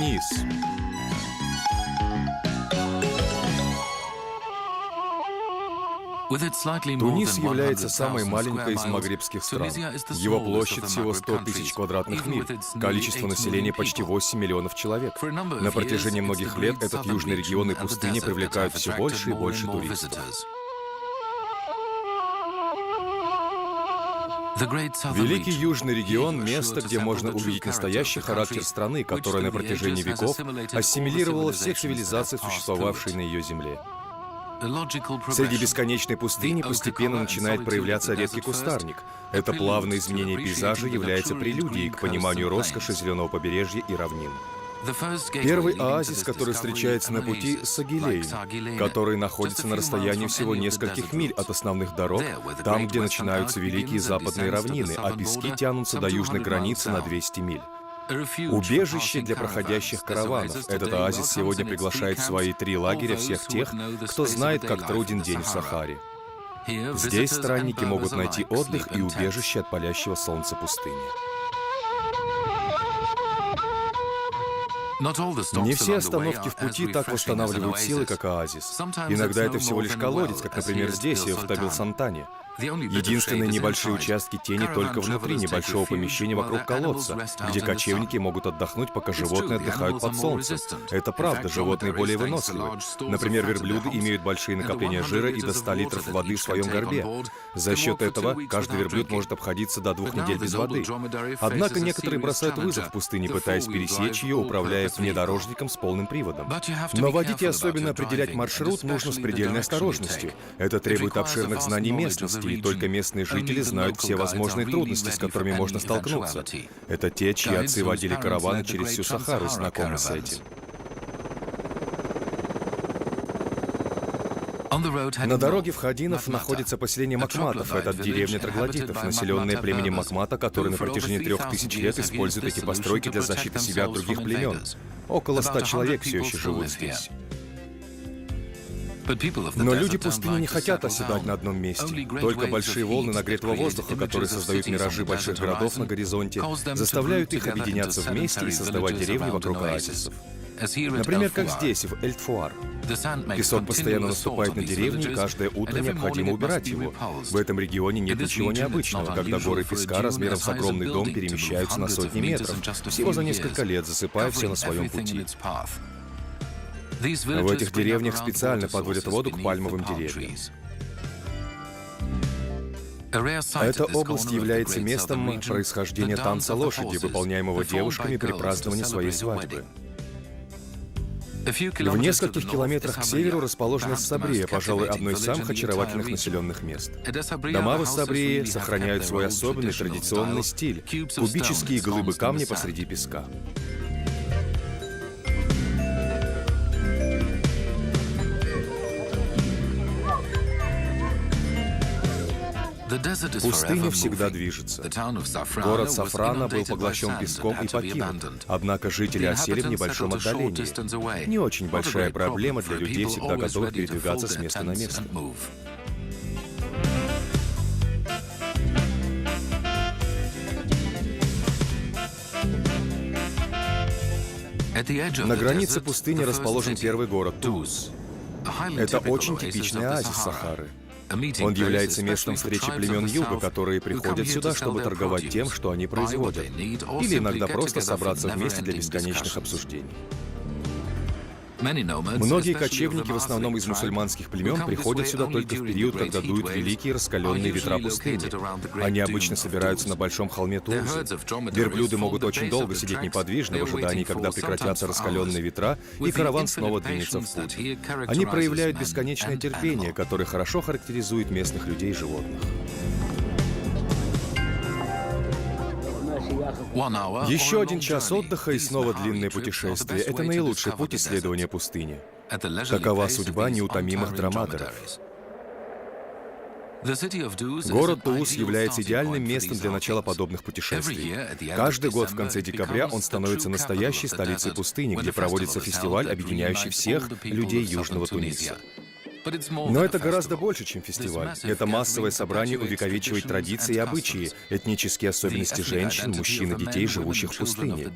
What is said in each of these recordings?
Тунис. Тунис является самой маленькой из магрибских стран. Его площадь всего 100 тысяч квадратных миль, количество населения почти 8 миллионов человек. На протяжении многих лет этот южный регион и пустыни привлекают все больше и больше туристов. Великий Южный регион – место, где можно увидеть настоящий характер страны, которая на протяжении веков ассимилировала все цивилизации, существовавшие на ее земле. Среди бесконечной пустыни постепенно начинает проявляться редкий кустарник. Это плавное изменение пейзажа является прелюдией к пониманию роскоши зеленого побережья и равнин. Первый оазис, который встречается на пути, — Сагилейн, который находится на расстоянии всего нескольких миль от основных дорог, там, где начинаются великие западные равнины, а пески тянутся до южной границы на 200 миль. Убежище для проходящих караванов. Этот оазис сегодня приглашает в свои 3 лагеря всех тех, кто знает, как труден день в Сахаре. Здесь странники могут найти отдых и убежище от палящего солнца пустыни. Не все остановки в пути так восстанавливают силы, как оазис. Иногда это всего лишь колодец, как, например, здесь, в Табел-Сантане. Единственные небольшие участки тени только внутри небольшого помещения вокруг колодца, где кочевники могут отдохнуть, пока животные отдыхают под солнцем. Это правда, животные более выносливы. Например, верблюды имеют большие накопления жира и до 100 литров воды в своем горбе. За счет этого каждый верблюд может обходиться до 2 недель без воды. Однако некоторые бросают вызов в пустыне, пытаясь пересечь ее, управляя внедорожником с полным приводом. Но водить и особенно определять маршрут нужно с предельной осторожностью. Это требует обширных знаний местности, и только местные жители знают все возможные трудности, с которыми можно столкнуться. Это те, чьи отцы водили караваны через всю Сахару, знакомы с этим. На дороге в Хадинов находится поселение Макматов. Это деревня троглодитов, населенная племенем Макмата, который на протяжении 3000 лет использует эти постройки для защиты себя от других племен. Около 100 человек все еще живут здесь. Но люди пустыни не хотят оседать на одном месте. Только большие волны нагретого воздуха, которые создают миражи больших городов на горизонте, заставляют их объединяться вместе и создавать деревни вокруг оазисов. Например, как здесь, в Эль-Тфуар. Песок постоянно наступает на деревни, и каждое утро необходимо убирать его. В этом регионе нет ничего необычного, когда горы песка размером с огромный дом перемещаются на сотни метров, всего за несколько лет, засыпая все на своем пути. В этих деревнях специально подводят воду к пальмовым деревьям. Эта область является местом происхождения танца лошади, выполняемого девушками при праздновании своей свадьбы. В нескольких километрах к северу расположена Сабрия, пожалуй, одно из самых очаровательных населенных мест. Дома в Сабрии сохраняют свой особенный традиционный стиль — кубические глыбы камня посреди песка. Пустыня всегда движется. Город Сафрана был поглощен песком и покинут, однако жители осели в небольшом отдалении. Не очень большая проблема для людей, всегда готовых передвигаться с места на место. На границе пустыни расположен первый город Туз. Это очень типичный оазис Сахары. Он является местом встречи племен Юга, которые приходят сюда, чтобы торговать тем, что они производят, или иногда просто собраться вместе для бесконечных обсуждений. Многие кочевники, в основном из мусульманских племен, приходят сюда только в период, когда дуют великие раскаленные ветра пустыни. Они обычно собираются на большом холме Тузы. Верблюды могут очень долго сидеть неподвижно в ожидании, когда прекратятся раскаленные ветра, и караван снова двинется в путь. Они проявляют бесконечное терпение, которое хорошо характеризует местных людей и животных. Еще 1 час отдыха и снова длинное путешествие. Это наилучший путь исследования пустыни. Такова судьба неутомимых драматоров. Город Туз является идеальным местом для начала подобных путешествий. Каждый год в конце декабря он становится настоящей столицей пустыни, где проводится фестиваль, объединяющий всех людей Южного Туниса. Но это гораздо больше, чем фестиваль. Это массовое собрание увековечивает традиции и обычаи, этнические особенности женщин, мужчин и детей, живущих в пустыне.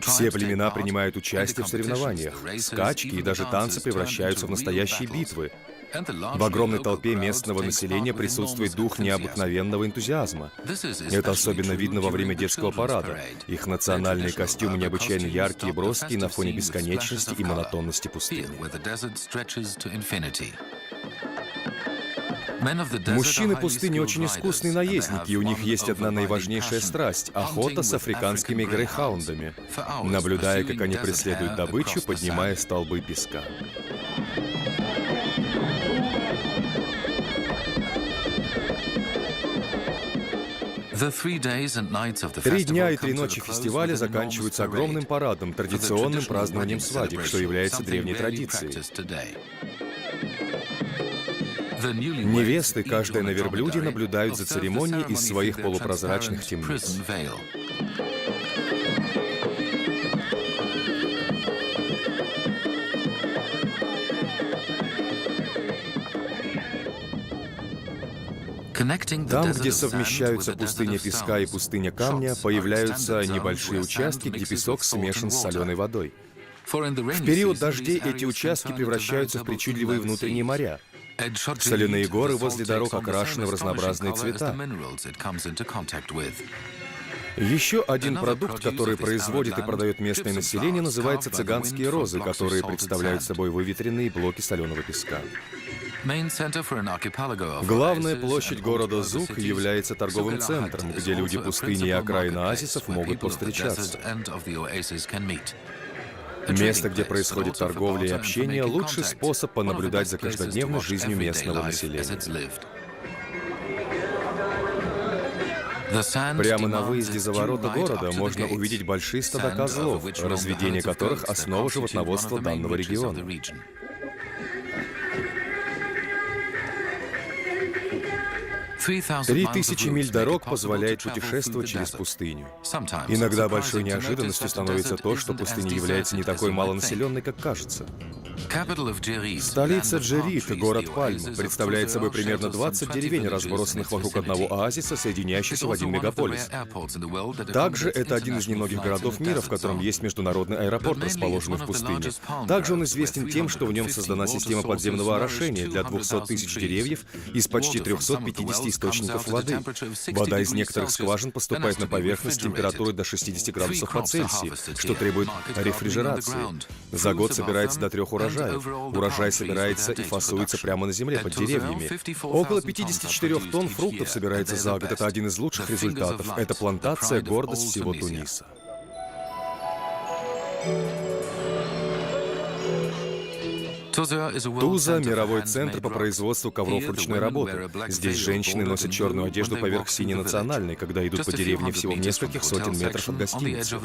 Все племена принимают участие в соревнованиях. Скачки и даже танцы превращаются в настоящие битвы. В огромной толпе местного населения присутствует дух необыкновенного энтузиазма. Это особенно видно во время детского парада. Их национальные костюмы необычайно яркие и броские на фоне бесконечности и монотонности пустыни. Мужчины пустыни очень искусные наездники, и у них есть одна наиважнейшая страсть – охота с африканскими грейхаундами, наблюдая, как они преследуют добычу, поднимая столбы песка. 3 дня и 3 ночи фестиваля заканчиваются огромным парадом, традиционным празднованием свадеб, что является древней традицией. Невесты, каждая на верблюде, наблюдают за церемонией из своих полупрозрачных темниц. Там, где совмещаются пустыня песка и пустыня камня, появляются небольшие участки, где песок смешан с соленой водой. В период дождей эти участки превращаются в причудливые внутренние моря. Соляные горы возле дорог окрашены в разнообразные цвета. Еще один продукт, который производит и продает местное население, называется цыганские розы, которые представляют собой выветренные блоки соленого песка. Главная площадь города Зуг является торговым центром, где люди пустыни и окраин оазисов могут повстречаться. Место, где происходит торговля и общение, лучший способ понаблюдать за каждодневной жизнью местного населения. Прямо на выезде за ворота города можно увидеть большие стада козлов, разведение которых — основа животноводства данного региона. 3000 миль дорог позволяет путешествовать через пустыню. Иногда большой неожиданностью становится то, что пустыня является не такой малонаселенной, как кажется. Столица Джерит, город Пальм, представляет собой примерно 20 деревень, разбросанных вокруг одного оазиса, соединяющихся в один мегаполис. Также это один из немногих городов мира, в котором есть международный аэропорт, расположенный в пустыне. Также он известен тем, что в нем создана система подземного орошения для 200 тысяч деревьев из почти 350 источников воды. Вода из некоторых скважин поступает на поверхность температурой до 60 градусов по Цельсию, что требует рефрижерации. За год собирается до 3 урожаев. Урожай собирается и фасуется прямо на земле под деревьями. Около 54 тонн фруктов собирается за год. Это один из лучших результатов. Это плантация — гордость всего Туниса. Туза — мировой центр по производству ковров ручной работы. Здесь женщины носят черную одежду поверх синей национальной, когда идут по деревне всего в нескольких сотен метров от гостиницы.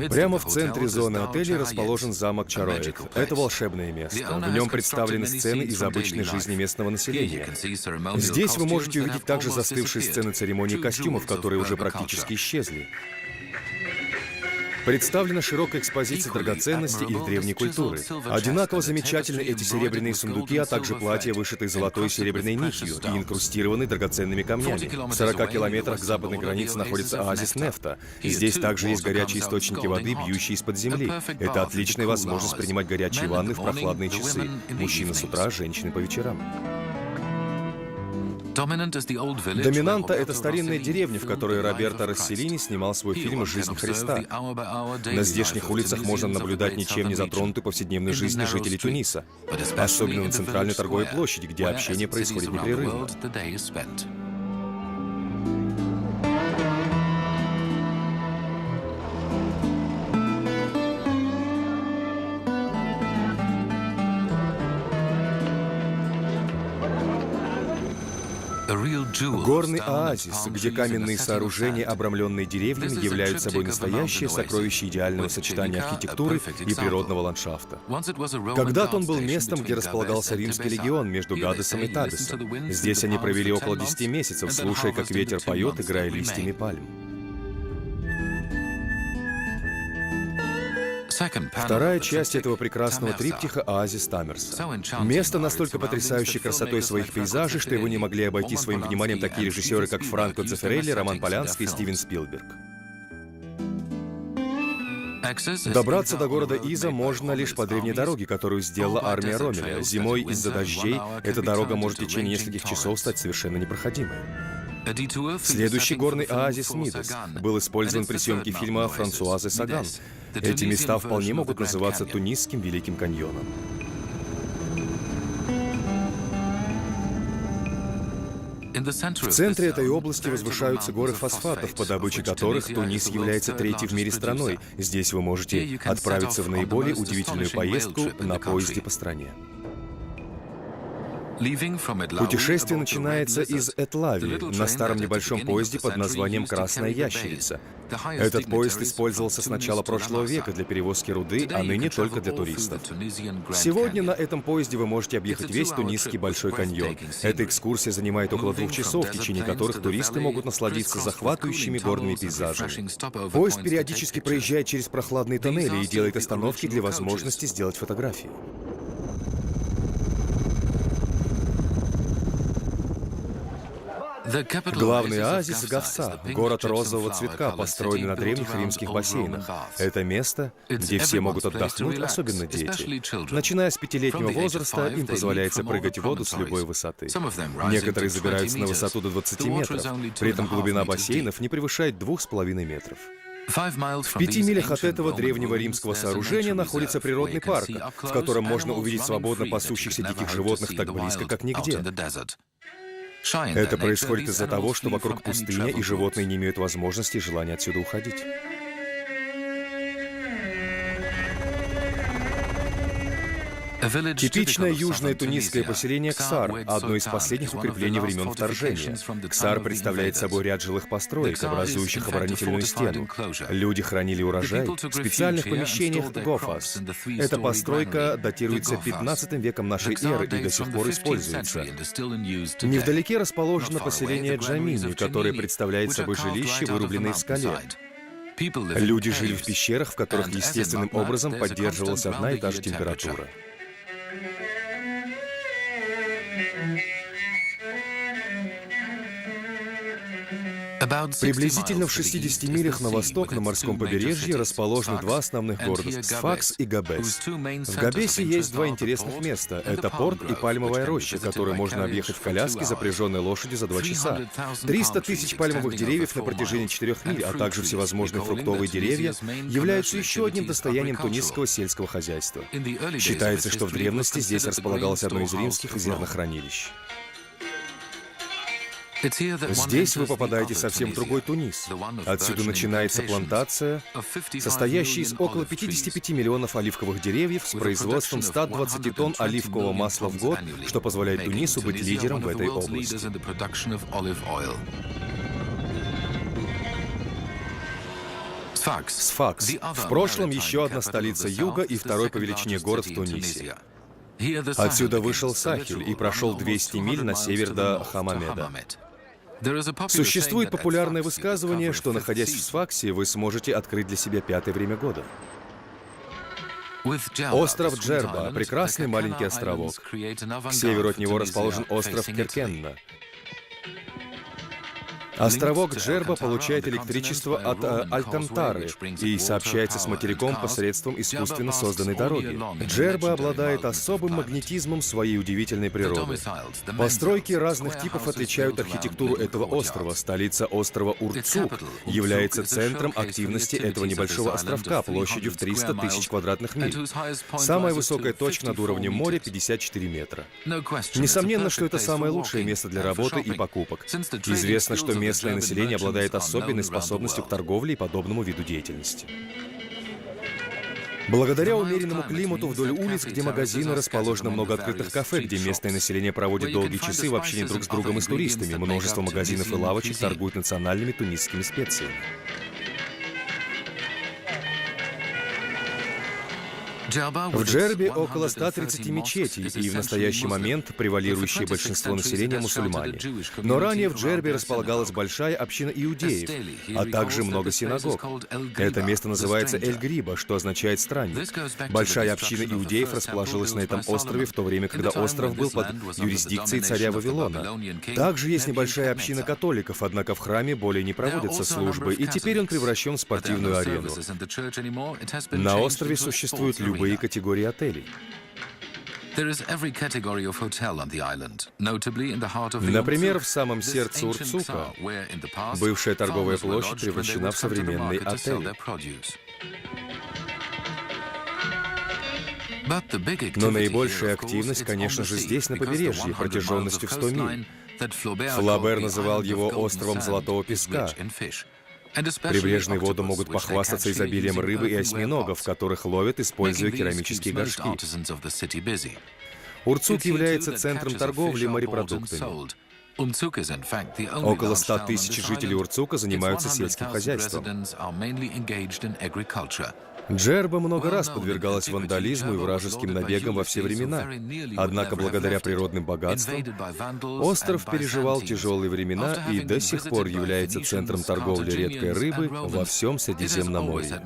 Прямо в центре зоны отелей расположен замок Чароэт. Это волшебное место. В нем представлены сцены из обычной жизни местного населения. Здесь вы можете увидеть также застывшие сцены церемонии костюмов, которые уже практически исчезли. Представлена широкая экспозиция драгоценностей их древней культуры. Одинаково замечательны эти серебряные сундуки, а также платья, вышитые золотой и серебряной нитью и инкрустированные драгоценными камнями. В 40 километрах к западной границе находится оазис Нефта. Здесь также есть горячие источники воды, бьющие из-под земли. Это отличная возможность принимать горячие ванны в прохладные часы. Мужчины с утра, женщины по вечерам. Доминанта — это старинная деревня, в которой Роберто Росселлини снимал свой фильм «Жизнь Христа». На здешних улицах можно наблюдать ничем не затронутую повседневную жизнь жителей Туниса, особенно на центральной торговой площади, где общение происходит непрерывно. Горный оазис, где каменные сооружения, обрамленные деревьями, являются собой настоящее сокровище идеального сочетания архитектуры и природного ландшафта. Когда-то он был местом, где располагался римский легион между Гадесом и Табесом. Здесь они провели около 10 месяцев, слушая, как ветер поет, играя листьями пальм. Вторая часть этого прекрасного триптиха — оазис Таммерса. Место настолько потрясающей красотой своих пейзажей, что его не могли обойти своим вниманием такие режиссеры, как Франко Дзеффирелли, Роман Полянский и Стивен Спилберг. Добраться до города Иза можно лишь по древней дороге, которую сделала армия Роммеля. Зимой из-за дождей эта дорога может в течение нескольких часов стать совершенно непроходимой. Следующий горный оазис Мидас был использован при съемке фильма Франсуазы Саган. Эти места вполне могут называться Тунисским Великим каньоном. В центре этой области возвышаются горы фосфатов, по добыче которых Тунис является третьей в мире страной. Здесь вы можете отправиться в наиболее удивительную поездку на поезде по стране. Путешествие начинается из Этлави на старом небольшом поезде под названием «Красная ящерица». Этот поезд использовался с начала прошлого века для перевозки руды, а ныне только для туристов. Сегодня на этом поезде вы можете объехать весь Тунисский Большой каньон. Эта экскурсия занимает около 2 часов, в течение которых туристы могут насладиться захватывающими горными пейзажами. Поезд периодически проезжает через прохладные тоннели и делает остановки для возможности сделать фотографии. Главный оазис — Гавса, город розового цветка, построенный на древних римских бассейнах. Это место, где все могут отдохнуть, особенно дети. Начиная с 5-летнего возраста, им позволяется прыгать в воду с любой высоты. Некоторые забираются на высоту до 20 метров, при этом глубина бассейнов не превышает 2,5 метров. В 5 милях от этого древнего римского сооружения находится природный парк, в котором можно увидеть свободно пасущихся диких животных так близко, как нигде. Это происходит из-за того, что вокруг пустыня, и животные не имеют возможности и желания отсюда уходить. Типичное южное тунисское поселение Ксар — одно из последних укреплений времен вторжения. Ксар представляет собой ряд жилых построек, образующих оборонительную стену. Люди хранили урожай в специальных помещениях гофас. Эта постройка датируется 15 веком нашей эры и до сих пор используется. Невдалеке расположено поселение Джамини, которое представляет собой жилище, вырубленное в скале. Люди жили в пещерах, в которых естественным образом поддерживалась одна и та же температура. Приблизительно в 60 милях на восток, на морском побережье, расположены 2 основных города — Сфакс и Габес. В Габесе есть 2 интересных места. Это порт и пальмовая роща, которую можно объехать в коляске, запряженной лошадью, за 2 часа. 300 тысяч пальмовых деревьев на протяжении 4 миль, а также всевозможные фруктовые деревья являются еще одним достоянием тунисского сельского хозяйства. Считается, что в древности здесь располагалось одно из римских зернохранилищ. Здесь вы попадаете совсем в другой Тунис. Отсюда начинается плантация, состоящая из около 55 миллионов оливковых деревьев с производством 120 тонн оливкового масла в год, что позволяет Тунису быть лидером в этой области. Сфакс — в прошлом еще одна столица юга и второй по величине город в Тунисе. Отсюда вышел Сахель и прошел 200 миль на север до Хамамеда. Существует популярное высказывание, что, находясь в Сфаксе, вы сможете открыть для себя 5-е время года. Остров Джерба — прекрасный маленький островок. К северу от него расположен остров Керкенна. Островок Джерба получает электричество от Алькантары и сообщается с материком посредством искусственно созданной дороги. Джерба обладает особым магнетизмом своей удивительной природы. Постройки разных типов отличают архитектуру этого острова. Столица острова Урцук является центром активности этого небольшого островка площадью в 300 тысяч квадратных миль. Самая высокая точка над уровнем моря — 54 метра. Несомненно, что это самое лучшее место для работы и покупок. Известно, что местное население обладает особенной способностью к торговле и подобному виду деятельности. Благодаря умеренному климату вдоль улиц, где магазины, расположено много открытых кафе, где местное население проводит долгие часы в общении друг с другом и с туристами. Множество магазинов и лавочек торгуют национальными тунисскими специями. В Джербе около 130 мечетей, и в настоящий момент превалирующее большинство населения мусульмане. Но ранее в Джербе располагалась большая община иудеев, а также много синагог. Это место называется Эль-Гриба, что означает «странник». Большая община иудеев расположилась на этом острове в то время, когда остров был под юрисдикцией царя Вавилона. Также есть небольшая община католиков, однако в храме более не проводятся службы, и теперь он превращен в спортивную арену. На острове существуют любые категории отелей. Например, в самом сердце Урцука бывшая торговая площадь превращена в современный отель. Но наибольшая активность, конечно же, здесь, на побережье, протяженностью в 100 миль. Флабер называл его островом Золотого Песка. Прибрежные воды могут похвастаться изобилием рыбы и осьминогов, которых ловят, используя керамические горшки. Урцук является центром торговли морепродуктами. Около 100 тысяч жителей Урцука занимаются сельским хозяйством. Джерба много раз подвергалась вандализму и вражеским набегам во все времена. Однако, благодаря природным богатствам, остров переживал тяжелые времена и до сих пор является центром торговли редкой рыбы во всем Средиземноморье.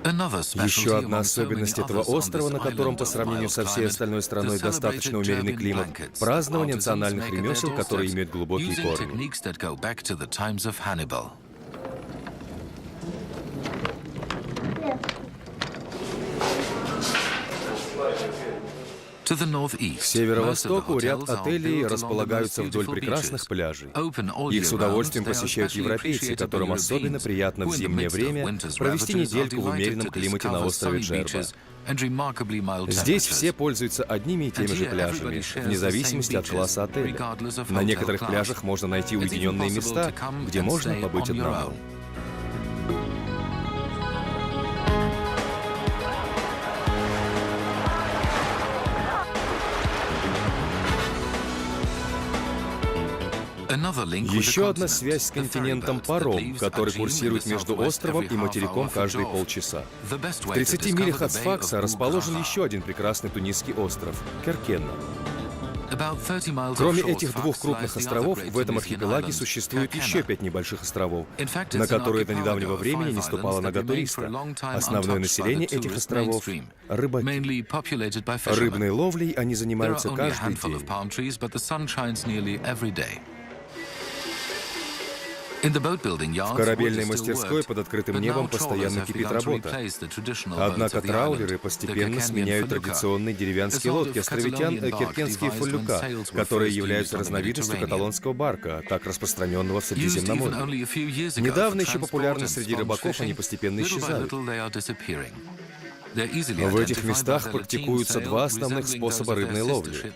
Еще одна особенность этого острова, на котором по сравнению со всей остальной страной достаточно умеренный климат – празднование национальных ремесел, которые имеют глубокие корни. К северо-востоку ряд отелей располагаются вдоль прекрасных пляжей. Их с удовольствием посещают европейцы, которым особенно приятно в зимнее время провести недельку в умеренном климате на острове Джерба. Здесь все пользуются одними и теми же пляжами, вне зависимости от класса отеля. На некоторых пляжах можно найти уединенные места, где можно побыть одному. Еще одна связь с континентом — паром, который курсирует между островом и материком каждые полчаса. В 30 милях от Сфакса расположен еще один прекрасный тунисский остров — Керкенна. Кроме этих двух крупных островов, в этом архипелаге существует еще 5 небольших островов, на которые до недавнего времени не ступала нога туриста. Основное население этих островов — рыбаки. Рыбной ловлей они занимаются каждый день. В корабельной мастерской под открытым небом постоянно кипит работа. Однако траулеры постепенно сменяют традиционные деревянские лодки островитян керкенские фуллюка, которые являются разновидностью каталонского барка, так распространенного в Средиземноморье. Недавно еще популярны среди рыбаков, они постепенно исчезают. В этих местах практикуются два основных способа рыбной ловли.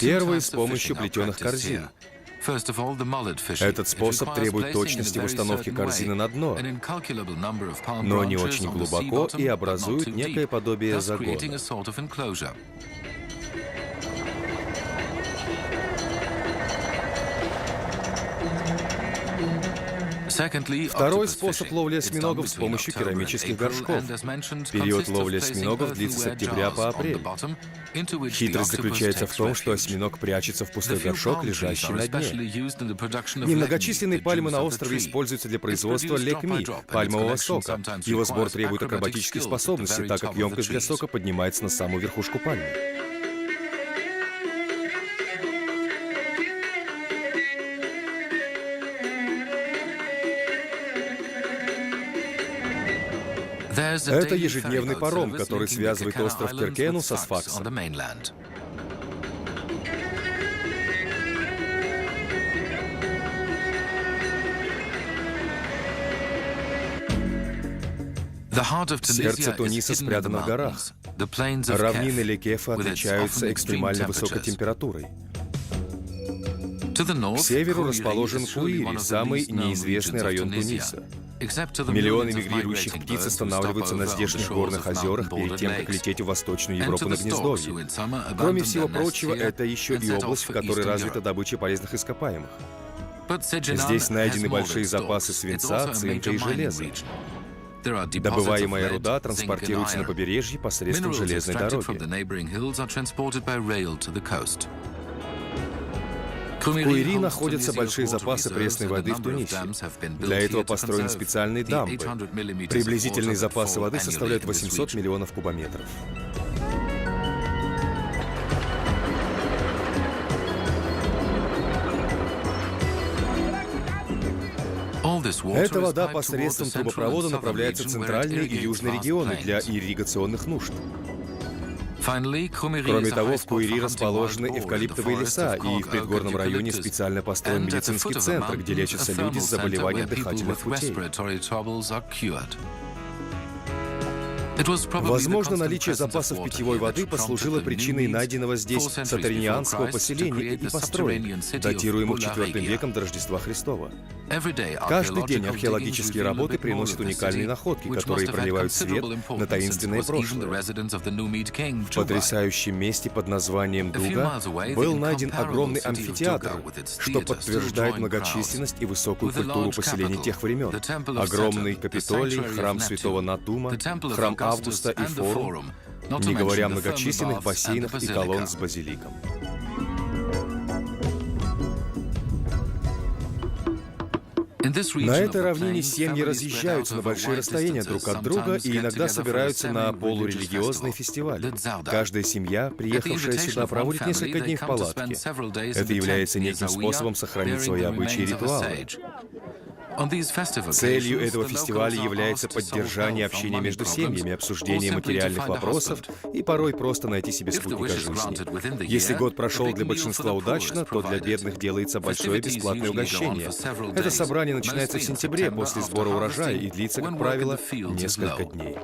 Первый — с помощью плетеных корзин. Этот способ требует точности в установке корзины на дно, но не очень глубоко и образует некое подобие загона. Второй способ ловли осьминогов с помощью керамических горшков. Период ловли осьминогов длится с октября по апрель. Хитрость заключается в том, что осьминог прячется в пустой горшок, лежащий на дне. Немногочисленные пальмы на острове используются для производства лекми, пальмового сока. Его сбор требует акробатических способностей, так как емкость для сока поднимается на самую верхушку пальмы. Это ежедневный паром, который связывает остров Керкену со Сфаксом. Сердце Туниса спрятано в горах. Равнины Лекефа отличаются экстремально высокой температурой. К северу расположен Куири, самый неизвестный район Туниса. Миллионы мигрирующих птиц останавливаются на здешних горных озерах перед тем, как лететь в Восточную Европу на гнездовье. Кроме всего прочего, это еще и область, в которой развита добыча полезных ископаемых. Здесь найдены большие запасы свинца, цинка и железа. Добываемая руда транспортируется на побережье посредством железной дороги. В Куири находятся большие запасы пресной воды в Тунисе. Для этого построены специальные дамбы. Приблизительные запасы воды составляют 800 миллионов кубометров. Эта вода посредством трубопровода направляется в центральные и южные регионы для ирригационных нужд. Кроме того, в Куири расположены эвкалиптовые леса, и в предгорном районе специально построен медицинский центр, где лечатся люди с заболеванием дыхательных путей. Возможно, наличие запасов питьевой воды послужило причиной найденного здесь сатаринианского поселения и построек, датируемых IV веком до Рождества Христова. Каждый день археологические работы приносят уникальные находки, которые проливают свет на таинственное прошлое. В потрясающем месте под названием Дуга был найден огромный амфитеатр, что подтверждает многочисленность и высокую культуру поселений тех времен. Огромный Капитолий, храм святого Натума, храм Августа и форум, не говоря о многочисленных бассейнах и колонн с базиликом. На этой равнине семьи разъезжаются на большие расстояния друг от друга и иногда собираются на полурелигиозные фестивали. Каждая семья, приехавшая сюда, проводит несколько дней в палатке. Это является неким способом сохранить свои обычаи и ритуалы. Целью этого фестиваля является поддержание общения между семьями, обсуждение материальных вопросов и порой просто найти себе спутника жизни. Если год прошел для большинства удачно, то для бедных делается большое бесплатное угощение. Это собрание начинается в сентябре после сбора урожая и длится, как правило, несколько дней.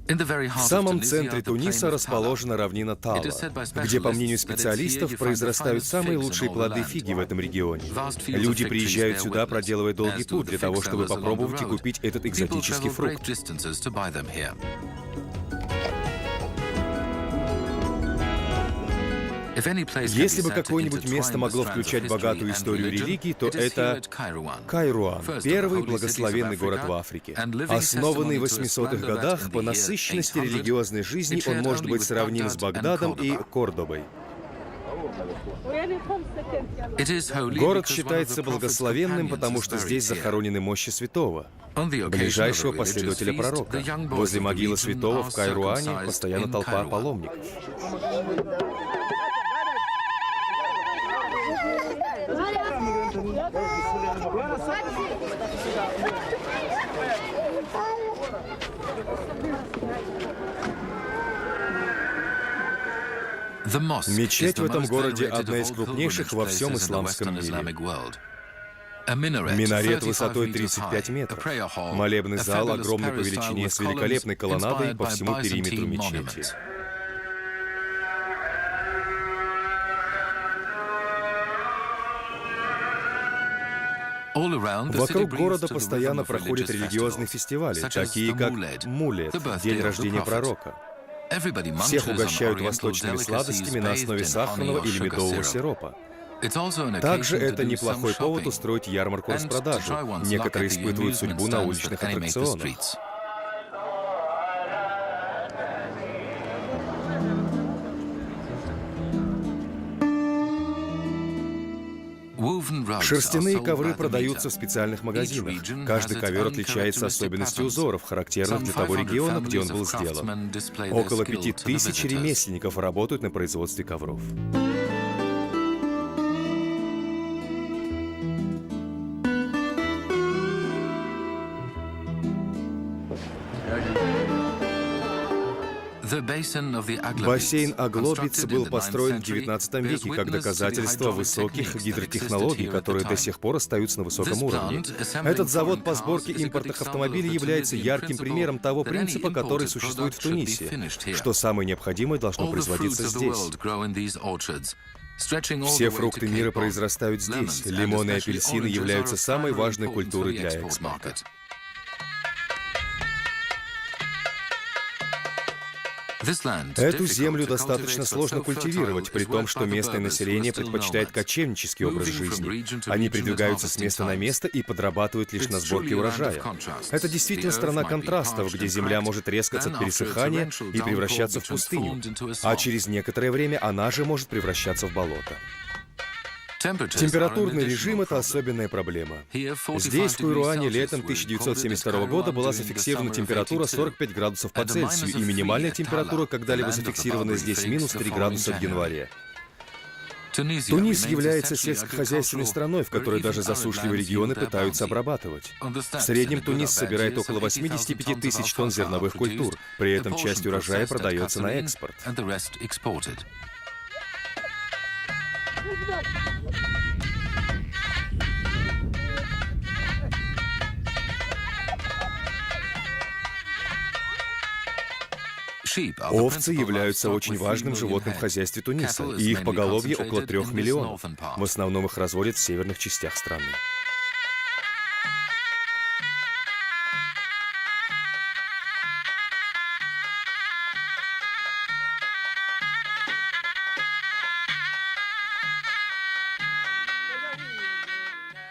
В самом центре Туниса расположена равнина Тала, где, по мнению специалистов, произрастают самые лучшие плоды фиги в этом регионе. Люди приезжают сюда, проделывая долгий путь для того, чтобы попробовать и купить этот экзотический фрукт. Если бы какое-нибудь место могло включать богатую историю религии, то это Кайруан, первый благословенный город в Африке. Основанный в 800-х годах, по насыщенности религиозной жизни он может быть сравним с Багдадом и Кордобой. Город считается благословенным, потому что здесь захоронены мощи святого, ближайшего последователя пророка. Возле могилы святого в Кайруане постоянно толпа паломников. Мечеть в этом городе одна из крупнейших во всем исламском мире. Минарет высотой 35 метров. Молебный зал огромный по величине с великолепной колоннадой по всему периметру мечети. Вокруг города постоянно проходят религиозные фестивали, такие как Мулет, день рождения пророка. Всех угощают восточными сладостями на основе сахарного или медового сиропа. Также это неплохой повод устроить ярмарку-распродажу. Некоторые испытывают судьбу на уличных аттракционах. Шерстяные ковры продаются в специальных магазинах. Каждый ковер отличается особенностью узоров, характерных для того региона, где он был сделан. Около 5000 ремесленников работают на производстве ковров. Бассейн Аглобиц был построен в XIX веке как доказательство высоких гидротехнологий, которые до сих пор остаются на высоком уровне. Этот завод по сборке импортных автомобилей является ярким примером того принципа, который существует в Тунисе, что самое необходимое должно производиться здесь. Все фрукты мира произрастают здесь. Лимоны и апельсины являются самой важной культурой для экспорта. Эту землю достаточно сложно культивировать, при том, что местное население предпочитает кочевнический образ жизни. Они передвигаются с места на место и подрабатывают лишь на сборке урожая. Это действительно страна контрастов, где земля может трескаться от пересыхания и превращаться в пустыню, а через некоторое время она же может превращаться в болото. Температурный режим — это особенная проблема. Здесь, в Куйруане, летом 1972 года была зафиксирована температура 45 градусов по Цельсию, и минимальная температура, когда-либо зафиксированная здесь, минус 3 градуса в январе. Тунис является сельскохозяйственной страной, в которой даже засушливые регионы пытаются обрабатывать. В среднем Тунис собирает около 85 тысяч тонн зерновых культур, при этом часть урожая продается на экспорт. Овцы являются очень важным животным в хозяйстве Туниса, и их поголовье около 3 миллионов. В основном их разводят в северных частях страны.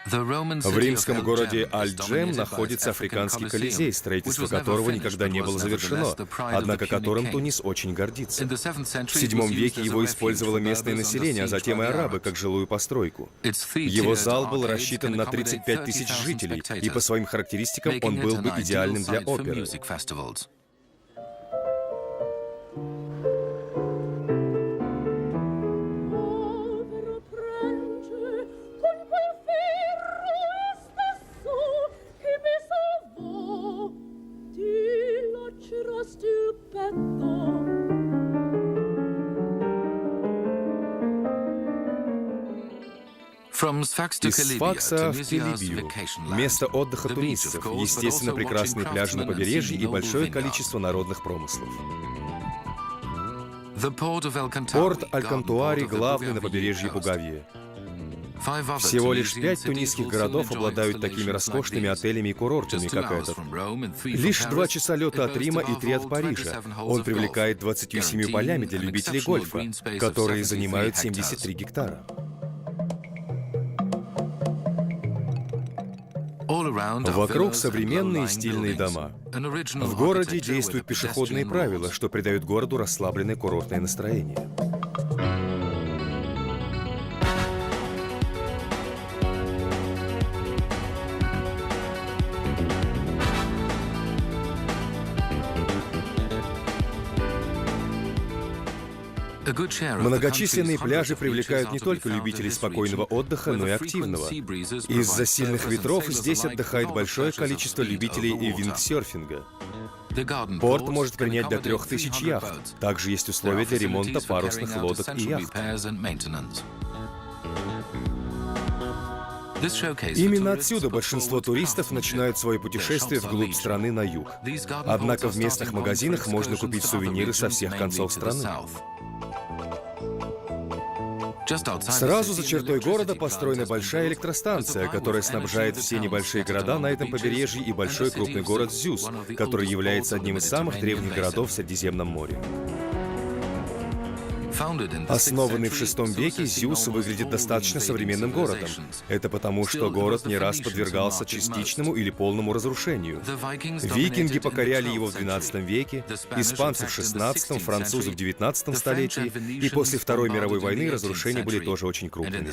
В римском городе Аль-Джем находится африканский Колизей, строительство которого никогда не было завершено, однако которым Тунис очень гордится. В VII веке его использовало местное население, а затем и арабы, как жилую постройку. Его зал был рассчитан на 35 тысяч жителей, и по своим характеристикам он был бы идеальным для оперы. Из Сфакса в Пелибию, место отдыха тунисцев, естественно, прекрасные пляжи на побережье и большое количество народных промыслов. Порт Аль-Кантуари главный на побережье Бугавьи. Всего лишь 5 тунисских городов обладают такими роскошными отелями и курортами, как этот. Лишь 2 часа лета от Рима и 3 от Парижа. Он привлекает 27 полями для любителей гольфа, которые занимают 73 гектара. Вокруг современные стильные дома. В городе действуют пешеходные правила, что придают городу расслабленное курортное настроение. Многочисленные пляжи привлекают не только любителей спокойного отдыха, но и активного. Из-за сильных ветров здесь отдыхает большое количество любителей виндсерфинга. Порт может принять до 3000 яхт. Также есть условия для ремонта парусных лодок и яхт. Именно отсюда большинство туристов начинают свое путешествие вглубь страны на юг. Однако в местных магазинах можно купить сувениры со всех концов страны. Сразу за чертой города построена большая электростанция, которая снабжает все небольшие города на этом побережье и большой крупный город Зюс, который является одним из самых древних городов в Средиземном море. Основанный в VI веке, Зюс выглядит достаточно современным городом. Это потому, что город не раз подвергался частичному или полному разрушению. Викинги покоряли его в XII веке, испанцы в XVI, французы в XIX столетии, и после Второй мировой войны разрушения были тоже очень крупными.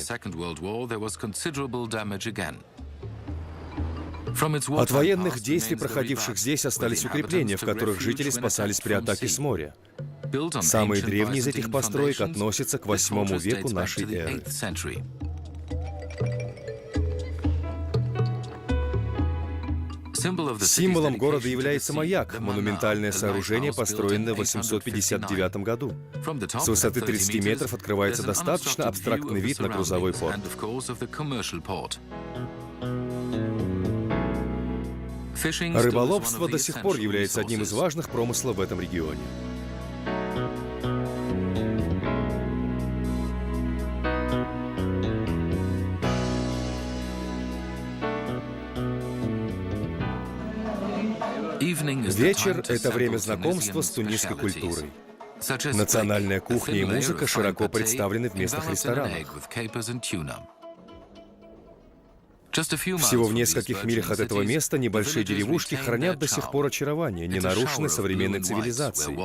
От военных действий, проходивших здесь, остались укрепления, в которых жители спасались при атаке с моря. Самые древние из этих построек относятся к VIII веку нашей эры. Символом города является маяк, монументальное сооружение, построенное в 859 году. С высоты 30 метров открывается достаточно абстрактный вид на грузовой порт. Рыболовство до сих пор является одним из важных промыслов в этом регионе. Вечер — это время знакомства с тунисской культурой. Национальная кухня и музыка широко представлены в местных ресторанах. Всего в нескольких милях от этого места небольшие деревушки хранят до сих пор очарование, не нарушенное современной цивилизацией.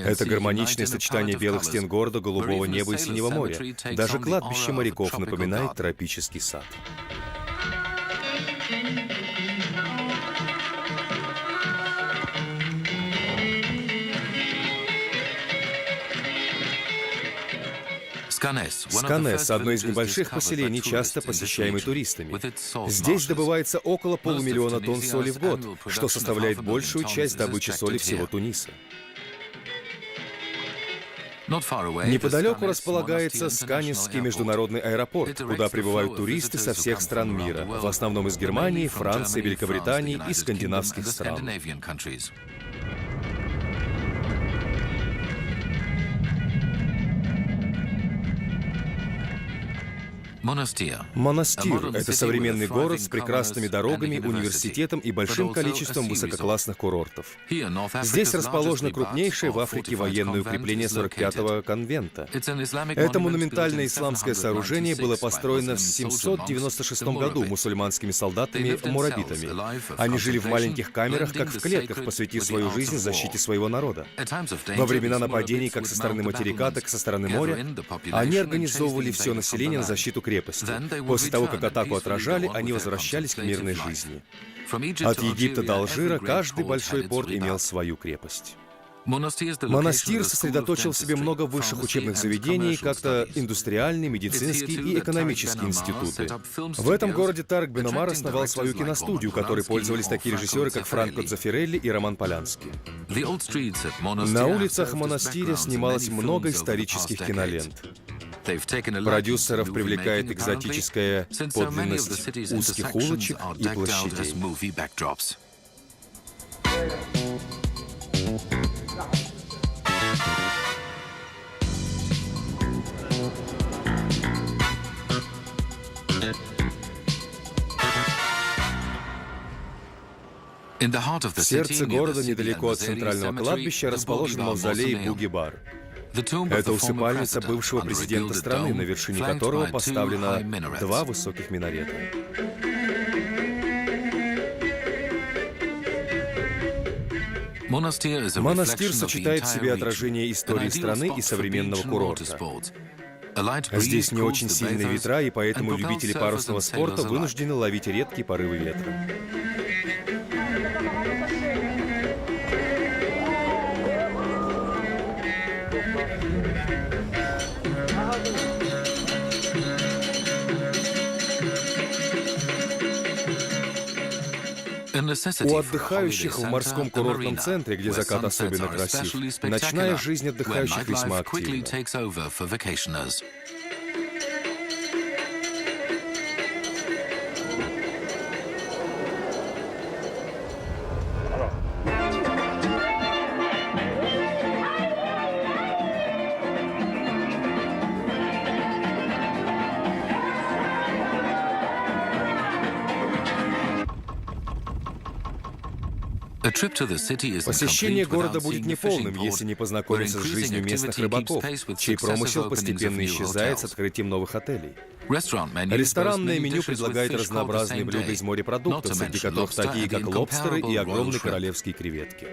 Это гармоничное сочетание белых стен города, голубого неба и синего моря. Даже кладбище моряков напоминает тропический сад. Сканес — одно из небольших поселений, часто посещаемый туристами. Здесь добывается около 500 000 тонн соли в год, что составляет большую часть добычи соли всего Туниса. Неподалеку располагается Сканесский международный аэропорт, куда прибывают туристы со всех стран мира, в основном из Германии, Франции, Великобритании и скандинавских стран. Монастир — это современный город с прекрасными дорогами, университетом и большим количеством высококлассных курортов. Здесь расположено крупнейшее в Африке военное укрепление 45-го конвента. Это монументальное исламское сооружение было построено в 796 году мусульманскими солдатами-мурабитами. Они жили в маленьких камерах, как в клетках, посвятив свою жизнь защите своего народа. Во времена нападений как со стороны материка, так и со стороны моря, они организовывали все население на защиту крепости. После того, как атаку отражали, они возвращались к мирной жизни. От Египта до Алжира каждый большой порт имел свою крепость. Монастырь сосредоточил в себе много высших учебных заведений, как-то индустриальные, медицинские и экономические институты. В этом городе Тарек Бен Омар основал свою киностудию, которой пользовались такие режиссеры, как Франко Дзаффирелли и Роман Полански. На улицах монастыря снималось много исторических кинолент. Продюсеров привлекает экзотическая подлинность узких улочек и площадей. В сердце города, недалеко от центрального кладбища, расположен мавзолей Буги-Бар. Это усыпальница бывшего президента страны, на вершине которого поставлено 2 высоких минарета. Монастырь сочетает в себе отражение истории страны и современного курорта. Здесь не очень сильные ветра, и поэтому любители парусного спорта вынуждены ловить редкие порывы ветра. У отдыхающих в морском курортном центре, где закат особенно красив, ночная жизнь отдыхающих весьма активна. Посещение города будет неполным, если не познакомиться с жизнью местных рыбаков, чей промысел постепенно исчезает с открытием новых отелей. Ресторанное меню предлагает разнообразные блюда из морепродуктов, среди которых такие, как лобстеры и огромные королевские креветки.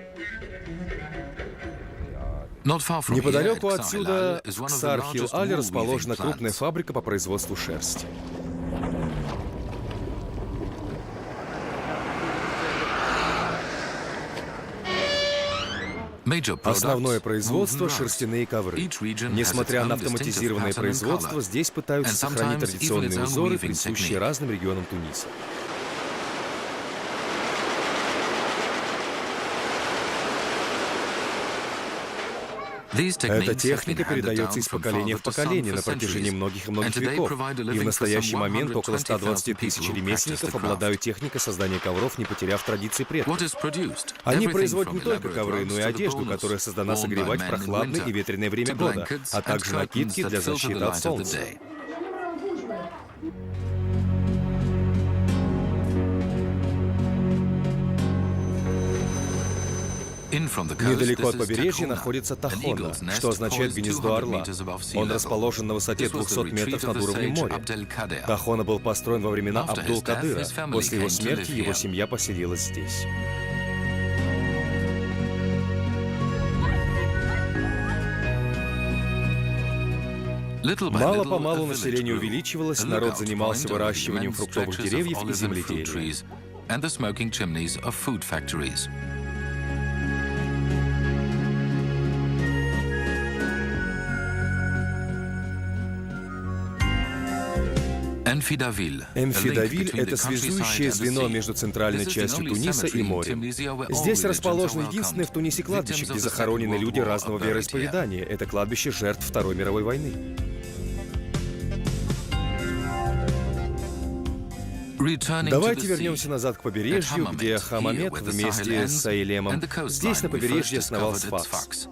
Неподалеку отсюда, в Ксар-Хил-Але, расположена крупная фабрика по производству шерсти. Основное производство — шерстяные ковры. Несмотря на автоматизированное производство, здесь пытаются сохранить традиционные узоры, присущие разным регионам Туниса. Эта техника передается из поколения в поколение на протяжении многих веков, и в настоящий момент около 120 тысяч ремесленников обладают техникой создания ковров, не потеряв традиции предков. Они производят не только ковры, но и одежду, которая создана согревать в прохладное и ветреное время года, а также накидки для защиты от солнца. Недалеко от побережья находится Тахона, что означает «гнездо орла». Он расположен на высоте 200 метров над уровнем моря. Тахона был построен во времена Абдул-Кадыра. После его смерти его семья поселилась здесь. Мало-помалу население увеличивалось, народ занимался выращиванием фруктовых деревьев и земледелием. Эмфидавиль – это связующее звено между центральной частью Туниса и морем. Здесь расположено единственное в Тунисе кладбище, где захоронены люди разного вероисповедания. Это кладбище жертв Второй мировой войны. Давайте вернемся назад к побережью, где Хамамед вместе с Саилемом здесь на побережье основал Сфакс.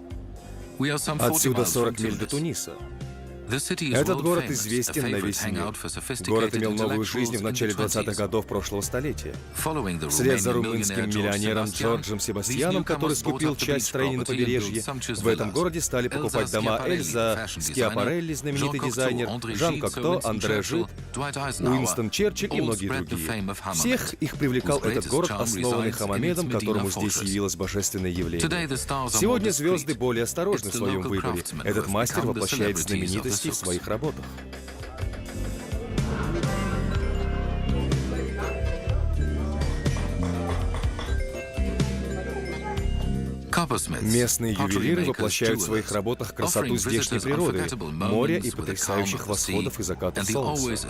Отсюда 40 миль до Туниса. Этот город известен на весь мир. Город имел новую жизнь в начале 20-х годов прошлого столетия. Вслед за румынским миллионером Джорджем Себастьяном, который скупил часть строений на побережье, в этом городе стали покупать дома Эльза Скиапарелли, знаменитый дизайнер, Жан Кокто, Андре Жид, Уинстон Черчилль и многие другие. Всех их привлекал этот город, основанный Хамамедом, которому здесь явилось божественное явление. Сегодня звезды более осторожны в своем выборе. Этот мастер воплощает знаменитость в своих работах. Местные ювелиры воплощают в своих работах красоту здешней природы, моря и потрясающих восходов и закатов солнца.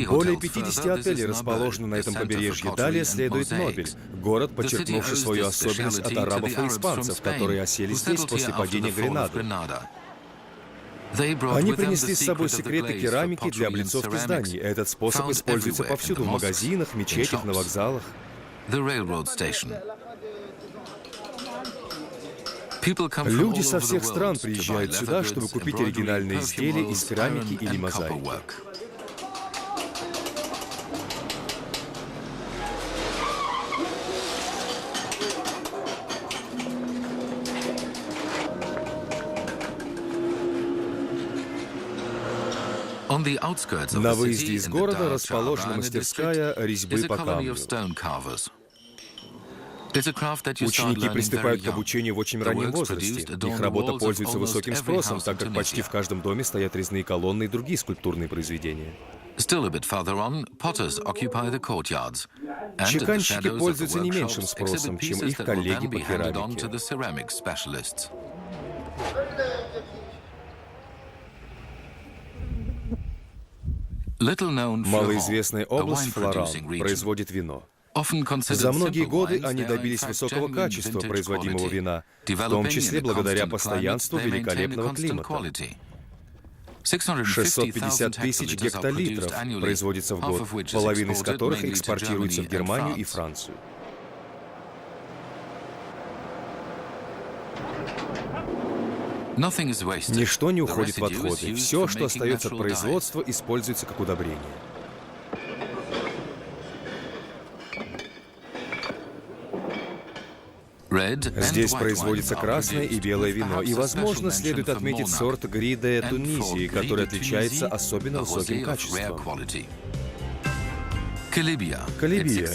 Более 50 отелей расположены на этом побережье. Далее следует Нобель, город, подчеркнувший свою особенность от арабов и испанцев, которые осели здесь после падения Гренады. Они принесли с собой секреты керамики для облицовки зданий. Этот способ используется повсюду, в магазинах, мечетях, на вокзалах. Люди со всех стран приезжают сюда, чтобы купить оригинальные изделия из керамики или мозаики. На выезде из города расположена мастерская резьбы по камню. Ученики приступают к обучению в очень раннем возрасте. Их работа пользуется высоким спросом, так как почти в каждом доме стоят резные колонны и другие скульптурные произведения. Чеканщики пользуются не меньшим спросом, чем их коллеги по керамике. Малоизвестная область Флоран производит вино. За многие годы они добились высокого качества производимого вина, в том числе благодаря постоянству великолепного климата. 650 тысяч гектолитров производится в год, половина из которых экспортируется в Германию и Францию. Ничто не уходит в отходы. Все, что остается от производства, используется как удобрение. Здесь производится красное и белое вино, и, возможно, следует отметить сорт Гриде Тунизии, который отличается особенно высоким качеством. Калибия –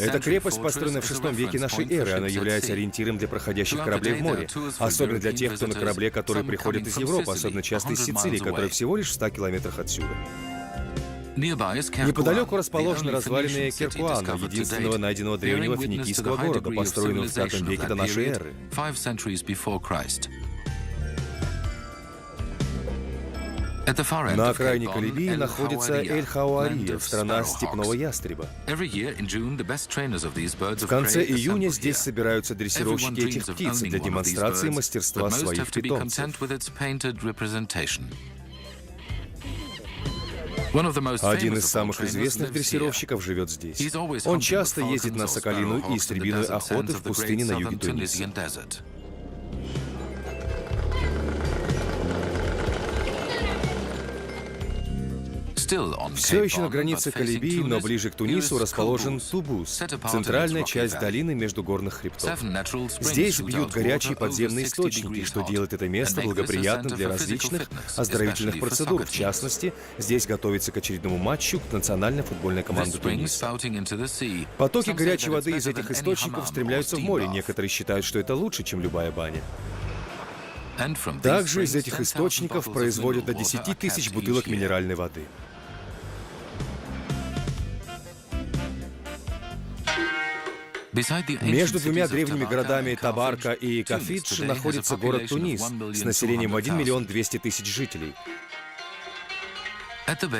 это крепость, построенная в VI веке нашей эры. Она является ориентиром для проходящих кораблей в море, особенно для тех, кто на корабле, которые приходят из Европы, особенно часто из Сицилии, которая всего лишь в 100 километрах отсюда. Неподалеку расположены развалины Керкуана, единственного найденного древнего финикийского города, построенного в V веке до нашей эры. На окраине Калибии находится Эль-Хауария, страна степного ястреба. В конце июня здесь собираются дрессировщики этих птиц для демонстрации мастерства своих питомцев. Один из самых известных дрессировщиков живет здесь. Он часто ездит на соколиную и истребиную охоты в пустыне на юге Туниса. Все еще на границе Калибии, но ближе к Тунису расположен Тубус, центральная часть долины между горных хребтов. Здесь бьют горячие подземные источники, что делает это место благоприятным для различных оздоровительных процедур. В частности, здесь готовится к очередному матчу национальной футбольной команды Туниса. Потоки горячей воды из этих источников стремляются в море. Некоторые считают, что это лучше, чем любая баня. Также из этих источников производят до 10 тысяч бутылок минеральной воды. Между двумя древними городами Табарка и Кафидж находится город Тунис с населением 1 миллион 200 тысяч жителей.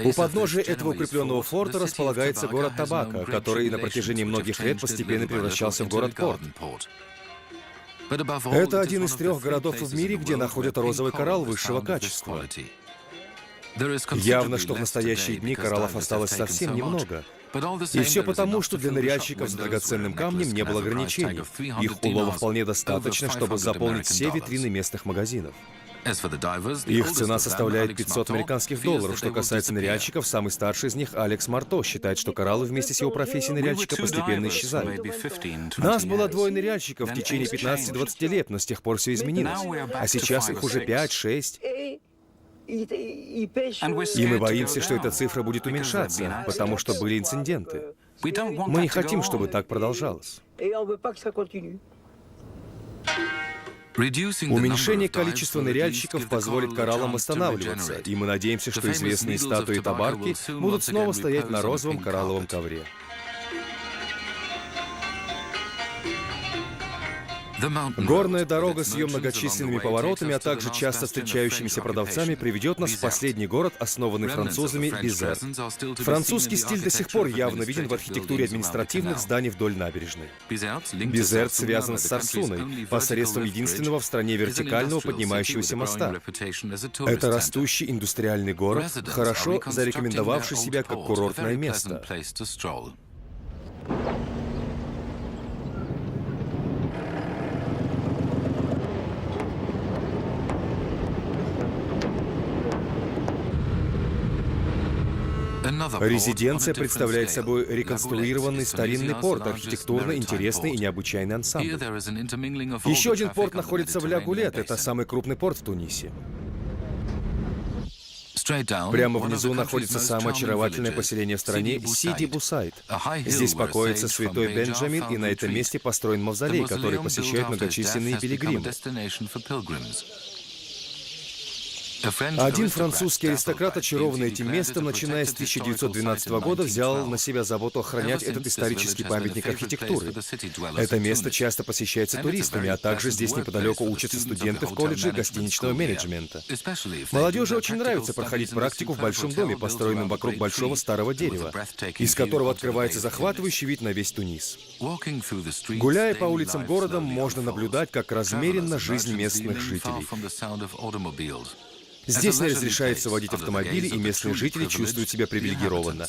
У подножия этого укрепленного форта располагается город Табака, который на протяжении многих лет постепенно превращался в город-порт. Это один из 3 городов в мире, где находят розовый коралл высшего качества. Явно, что в настоящие дни кораллов осталось совсем немного. И все потому, что для ныряльщиков с драгоценным камнем не было ограничений. Их улова вполне достаточно, чтобы заполнить все витрины местных магазинов. Их цена составляет $500. Что касается ныряльщиков, самый старший из них, Алекс Марто, считает, что кораллы вместе с его профессией ныряльщика постепенно исчезают. Нас было 2 ныряльщиков в течение 15-20 лет, но с тех пор все изменилось. А сейчас их уже 5-6. И мы боимся, что эта цифра будет уменьшаться, потому что были инциденты. Мы не хотим, чтобы так продолжалось. Уменьшение количества ныряльщиков позволит кораллам восстанавливаться, и мы надеемся, что известные статуи Табарки будут снова стоять на розовом коралловом ковре. Горная дорога с ее многочисленными поворотами, а также часто встречающимися продавцами приведет нас в последний город, основанный французами, Безер. Французский стиль до сих пор явно виден в архитектуре административных зданий вдоль набережной. Безер связан с Сарсуной посредством единственного в стране вертикального поднимающегося моста. Это растущий индустриальный город, хорошо зарекомендовавший себя как курортное место. Резиденция представляет собой реконструированный старинный порт, архитектурно интересный и необычайный ансамбль. Еще один порт находится в Ля-Гулет, это самый крупный порт в Тунисе. Прямо внизу находится самое очаровательное поселение в стране — Сиди Бусайд. Здесь покоится святой Бенджамин, и на этом месте построен мавзолей, который посещают многочисленные пилигримы. Один французский аристократ, очарованный этим местом, начиная с 1912 года, взял на себя заботу охранять этот исторический памятник архитектуры. Это место часто посещается туристами, а также здесь неподалеку учатся студенты в колледже гостиничного менеджмента. Молодежи очень нравится проходить практику в большом доме, построенном вокруг большого старого дерева, из которого открывается захватывающий вид на весь Тунис. Гуляя по улицам города, можно наблюдать, как размеренна жизнь местных жителей. Здесь не разрешается водить автомобили, и местные жители чувствуют себя привилегированно.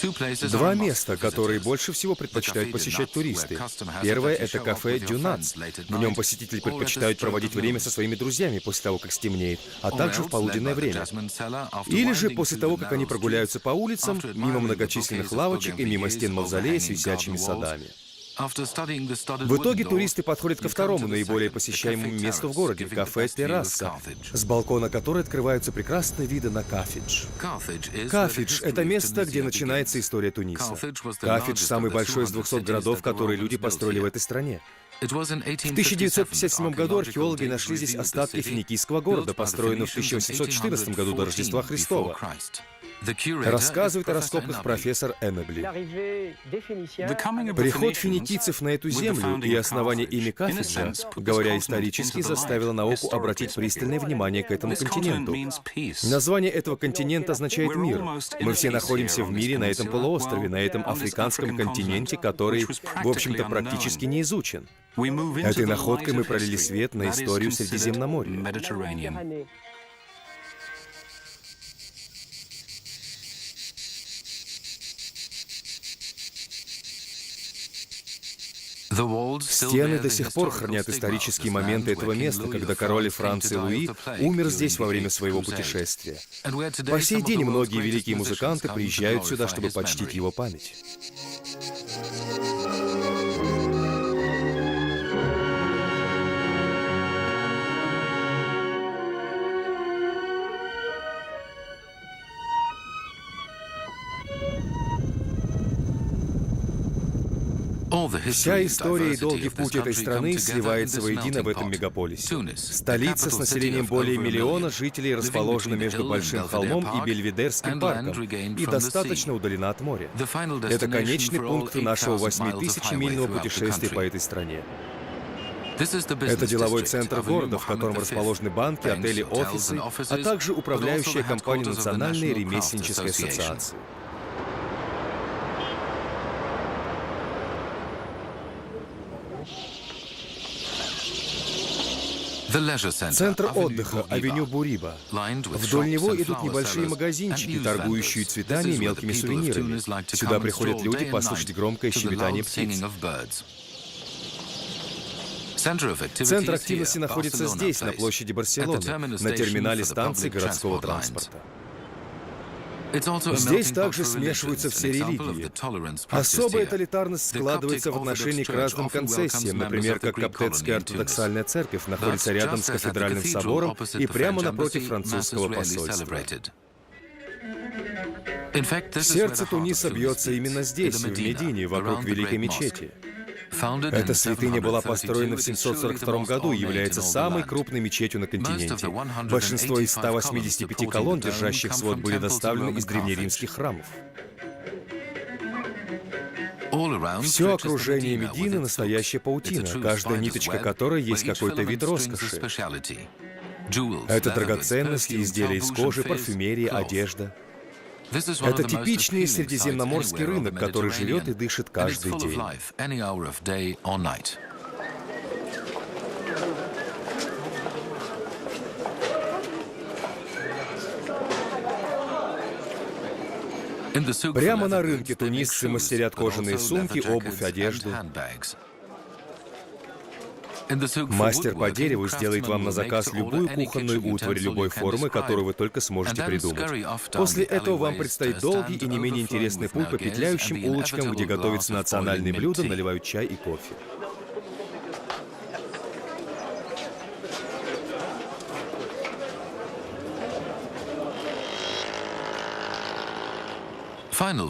2 места, которые больше всего предпочитают посещать туристы. Первое — это кафе «Дюнац». В нем посетители предпочитают проводить время со своими друзьями после того, как стемнеет, а также в полуденное время. Или же после того, как они прогуляются по улицам, мимо многочисленных лавочек и мимо стен мавзолея с висячими садами. В итоге туристы подходят ко второму наиболее посещаемому месту в городе — кафе «Терраса», с балкона которой открываются прекрасные виды на Кафидж. Кафидж — это место, где начинается история Туниса. Кафидж — самый большой из 200 городов, которые люди построили в этой стране. В 1957 году археологи нашли здесь остатки финикийского города, построенного в 1814 году до Рождества Христова. Рассказывает о раскопках профессор Эмебли. Приход финикийцев на эту землю и основание ими Кафиджа, говоря исторически, заставило науку обратить пристальное внимание к этому континенту. Название этого континента означает «мир». Мы все находимся в мире на этом полуострове, на этом африканском континенте, который, в общем-то, практически не изучен. Этой находкой мы пролили свет на историю Средиземноморья. Стены до сих пор хранят исторические моменты этого места, когда король Франции Луи умер здесь во время своего путешествия. По сей день многие великие музыканты приезжают сюда, чтобы почтить его память. Вся история и долгий путь этой страны сливается воедино в этом мегаполисе. Столица с населением более миллиона жителей расположена между Большим холмом и Бельведерским парком и достаточно удалена от моря. Это конечный пункт нашего 8000-мильного путешествия по этой стране. Это деловой центр города, в котором расположены банки, отели, офисы, а также управляющая компания Национальной ремесленнической ассоциации. Центр отдыха, авеню Буриба. Вдоль него идут небольшие магазинчики, торгующие цветами и мелкими сувенирами. Сюда приходят люди послушать громкое щебетание птиц. Центр активности находится здесь, на площади Барселоны, на терминале станции городского транспорта. Здесь также смешиваются все религии. Особая толерантность складывается в отношении к разным конфессиям, например, как Коптетская ортодоксальная церковь находится рядом с кафедральным собором и прямо напротив французского посольства. В сердце Туниса бьется именно здесь, в Медине, вокруг Великой мечети. Эта святыня была построена в 742 году и является самой крупной мечетью на континенте. Большинство из 185 колонн, держащих свод, были доставлены из древнеримских храмов. Все окружение Медины — настоящая паутина, каждая ниточка которой есть какой-то вид роскоши. Это драгоценности, изделия из кожи, парфюмерия, одежда. Это типичный средиземноморский рынок, который живет и дышит каждый день. Прямо на рынке тунисцы мастерят кожаные сумки, обувь, одежду. Мастер по дереву сделает вам на заказ любую кухонную утварь любой формы, которую вы только сможете придумать. После этого вам предстоит долгий и не менее интересный путь по петляющим улочкам, где готовятся национальные блюда, наливают чай и кофе.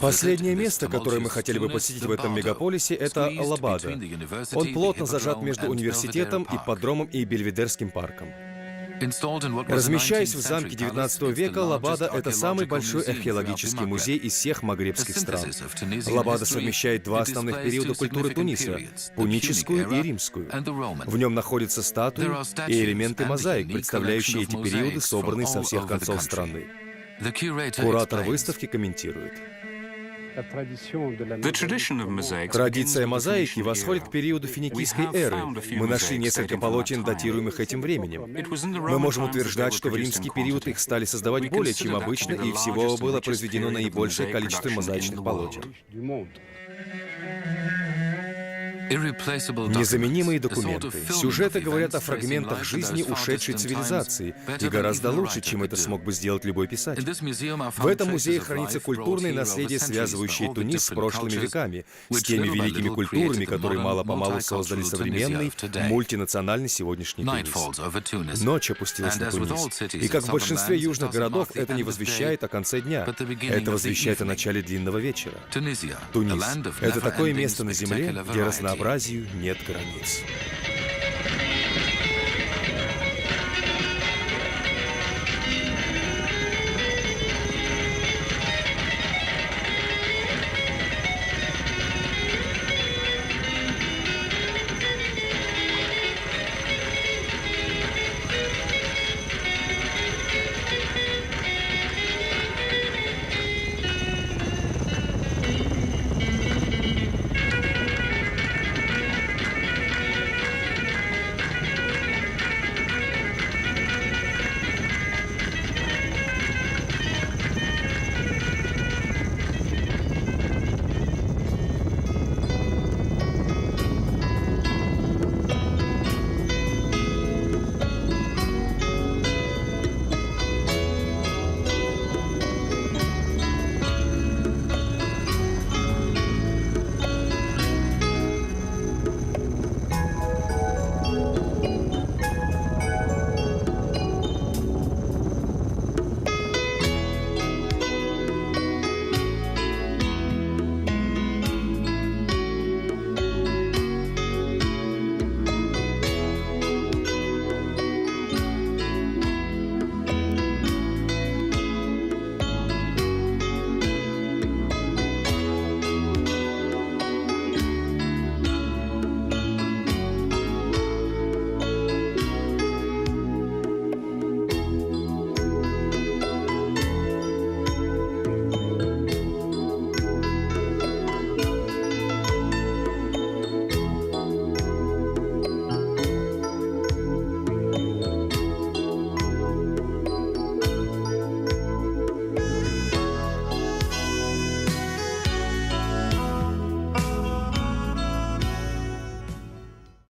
Последнее место, которое мы хотели бы посетить в этом мегаполисе, это Лабада. Он плотно зажат между университетом, ипподромом и Бельведерским парком. Размещаясь в замке XIX века, Лабада — это самый большой археологический музей из всех магребских стран. Лабада совмещает два основных периода культуры Туниса — пуническую и римскую. В нем находятся статуи и элементы мозаик, представляющие эти периоды, собранные со всех концов страны. Куратор выставки комментирует. Традиция мозаики восходит к периоду финикийской эры. Мы нашли несколько полотен, датируемых этим временем. Мы можем утверждать, что в римский период их стали создавать более чем обычно, и всего было произведено наибольшее количество мозаичных полотен. Незаменимые документы. Сюжеты говорят о фрагментах жизни ушедшей цивилизации, и гораздо лучше, чем это смог бы сделать любой писатель. В этом музее хранится культурное наследие, связывающее Тунис с прошлыми веками, с теми великими культурами, которые мало-помалу создали современный, мультинациональный сегодняшний Тунис. Ночь опустилась на Тунис, и, как в большинстве южных городов, это не возвещает о конце дня. Это возвещает о начале длинного вечера. Тунис — это такое место на земле, где разнообразию нет границ.